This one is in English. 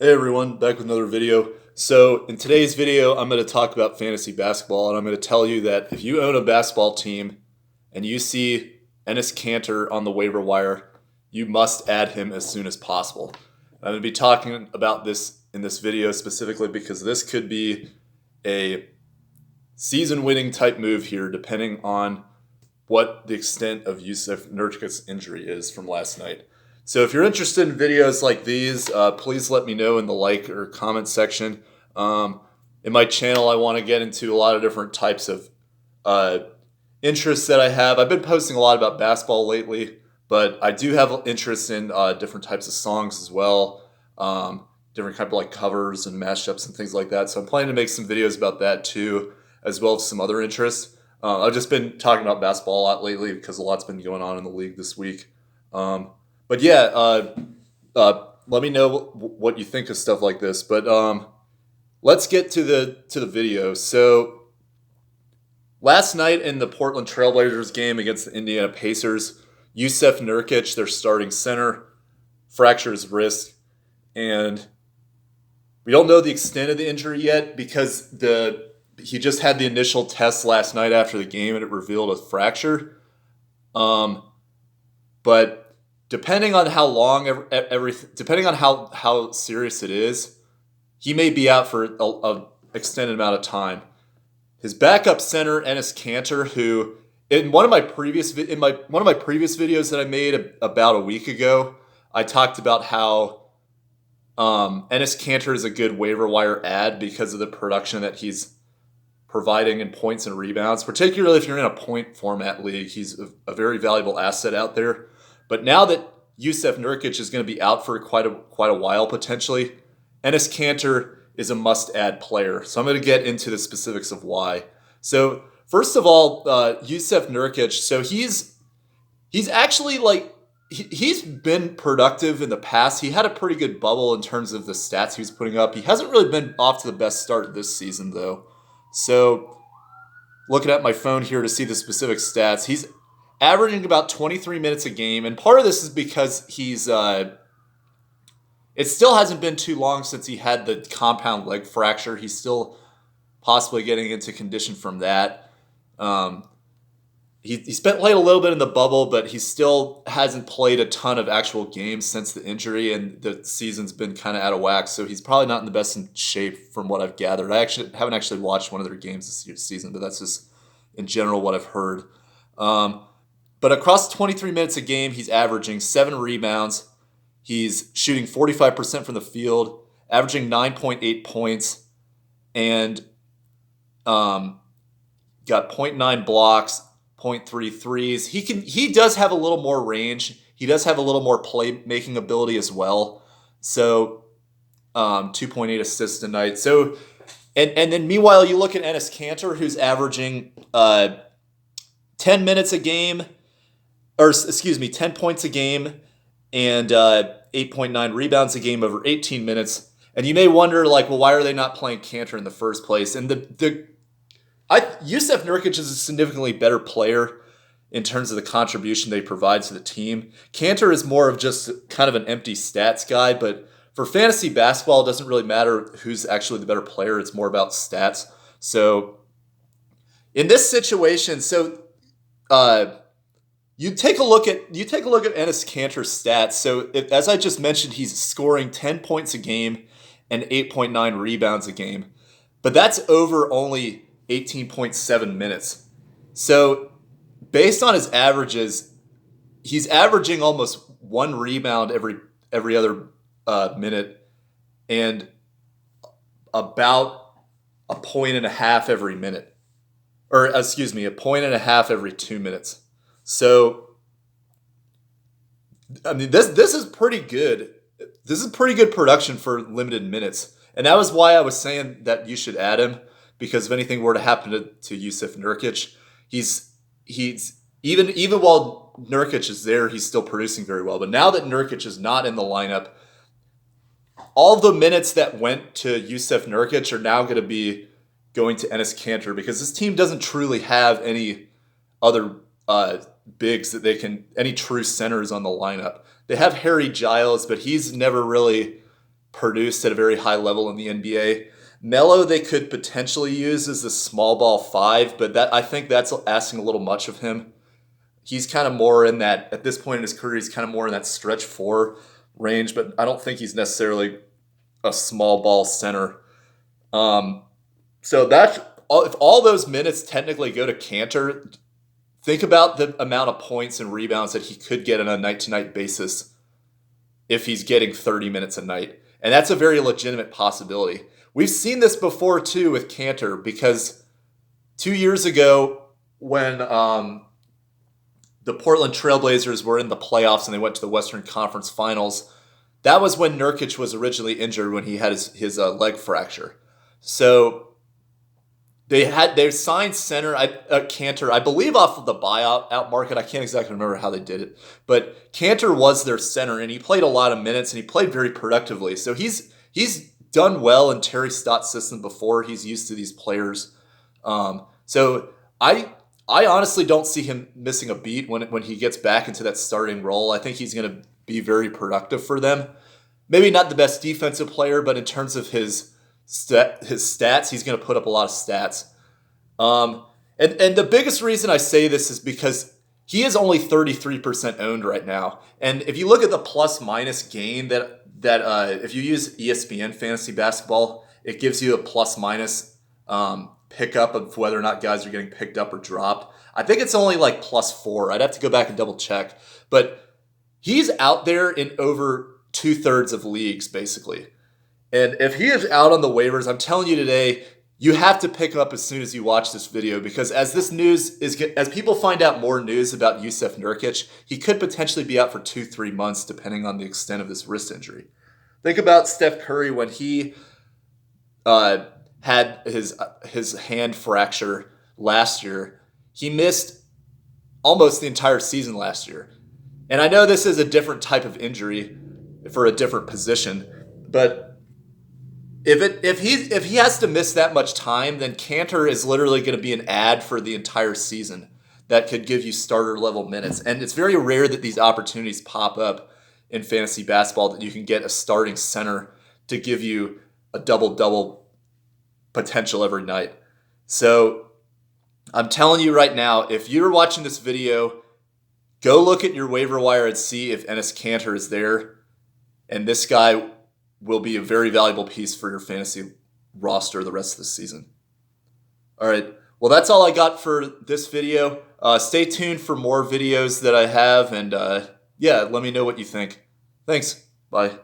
Hey everyone, back with another video. So in today's video, I'm going to talk about fantasy basketball, and I'm going to tell you that if you own a basketball team and you see Enes Kanter on the waiver wire, you must add him as soon as possible. I'm going to be talking about this in this video specifically because this could be a season-winning type move here, depending on what the extent of Jusuf Nurkic's injury is from last night. So if you're interested in videos like these, please let me know in the like or comment section. In my channel, I want to get into a lot of different types of interests that I have. I've been posting a lot about basketball lately, but I do have interest in different types of songs as well, different kind of like covers and mashups and things like that. So I'm planning to make some videos about that too, as well as some other interests. I've just been talking about basketball a lot lately because a lot's been going on in the league this week. But yeah, let me know what you think of stuff like this. But let's get to the video. So last night in the Portland Trailblazers game against the Indiana Pacers, Jusuf Nurkic, their starting center, fractured his wrist, and we don't know the extent of the injury yet because he just had the initial test last night after the game and it revealed a fracture. But depending on how long depending on how serious it is, he may be out for a extended amount of time. His backup center, Enes Kanter, who in one of my previous videos that I made about a week ago, I talked about how Enes Kanter is a good waiver wire ad because of the production that he's providing in points and rebounds, particularly if you're in a point format league. He's a very valuable asset out there. But now that Jusuf Nurkic is going to be out for quite a while potentially, Enes Kanter is a must-add player. So I'm going to get into the specifics of why. So first of all, Jusuf Nurkic. So he's actually he's been productive in the past. He had a pretty good bubble in terms of the stats he was putting up. He hasn't really been off to the best start this season though. So looking at my phone here to see the specific stats, he's averaging about 23 minutes a game, and part of this is because he's it still hasn't been too long since he had the compound leg fracture. He's still possibly getting into condition from that. He played a little bit in the bubble, but he still hasn't played a ton of actual games since the injury, and the season's been kind of out of whack, so he's probably not in the best shape from what I've gathered. I haven't actually watched one of their games this season, but that's just in general what I've heard. But across 23 minutes a game, he's averaging 7 rebounds. He's shooting 45% from the field, averaging 9.8 points, and got 0.9 blocks, 0.3 threes. He does have a little more range. He does have a little more playmaking ability as well. So 2.8 assists a night. So and then meanwhile, you look at Enes Kanter, who's averaging 10 minutes a game, 10 points a game, and 8.9 rebounds a game over 18 minutes. And you may wonder, well, why are they not playing Kanter in the first place? And Jusuf Nurkic is a significantly better player in terms of the contribution they provide to the team. Kanter is more of just kind of an empty stats guy, but for fantasy basketball, it doesn't really matter who's actually the better player. It's more about stats. So in this situation, you take a look at Enes Kanter's stats. So as I just mentioned, he's scoring 10 points a game and 8.9 rebounds a game, but that's over only 18.7 minutes. So based on his averages, he's averaging almost 1 rebound every other minute and about a point and a half every minute, or excuse me, a point and a half every 2 minutes. So, I mean, this is pretty good. This is pretty good production for limited minutes. And that was why I was saying that you should add him, because if anything were to happen to Jusuf Nurkic, he's even while Nurkic is there, he's still producing very well. But now that Nurkic is not in the lineup, all the minutes that went to Jusuf Nurkic are now going to be going to Enes Kanter, because this team doesn't truly have any other bigs that they can, any true centers on the lineup. They have Harry Giles, but he's never really produced at a very high level in the NBA. Melo they could potentially use as the small ball 5, but I think that's asking a little much of him. He's kind of more in that, at this point in his career, he's kind of more in that stretch 4 range, but I don't think he's necessarily a small ball center. So that's if all those minutes technically go to Kanter, think about the amount of points and rebounds that he could get on a night-to-night basis if he's getting 30 minutes a night. And that's a very legitimate possibility. We've seen this before, too, with Kanter, because 2 years ago when the Portland Trailblazers were in the playoffs and they went to the Western Conference Finals, that was when Nurkic was originally injured when he had his leg fracture. So they signed center Kanter, I believe, off of the buyout market. I can't exactly remember how they did it, but Kanter was their center, and he played a lot of minutes, and he played very productively. So he's done well in Terry Stott's system before. He's used to these players. So I honestly don't see him missing a beat when he gets back into that starting role. I think he's going to be very productive for them. Maybe not the best defensive player, but in terms of his stats, he's going to put up a lot of stats. And the biggest reason I say this is because he is only 33% owned right now. And if you look at the plus-minus gain that if you use ESPN Fantasy Basketball, it gives you a plus-minus pickup of whether or not guys are getting picked up or dropped. I think it's only like +4. I'd have to go back and double check. But he's out there in over 2/3 of leagues, basically. And if he is out on the waivers, I'm telling you today, you have to pick up as soon as you watch this video, because as people find out more news about Jusuf Nurkic, he could potentially be out for 2-3 months, depending on the extent of this wrist injury. Think about Steph Curry when he had his hand fracture last year. He missed almost the entire season last year. And I know this is a different type of injury for a different position, but if he has to miss that much time, then Kanter is literally going to be an ad for the entire season that could give you starter level minutes. And it's very rare that these opportunities pop up in fantasy basketball, that you can get a starting center to give you a double-double potential every night. So I'm telling you right now, if you're watching this video, go look at your waiver wire and see if Enes Kanter is there. And this guy will be a very valuable piece for your fantasy roster the rest of the season. All right. Well, that's all I got for this video. Stay tuned for more videos that I have. And yeah, let me know what you think. Thanks. Bye.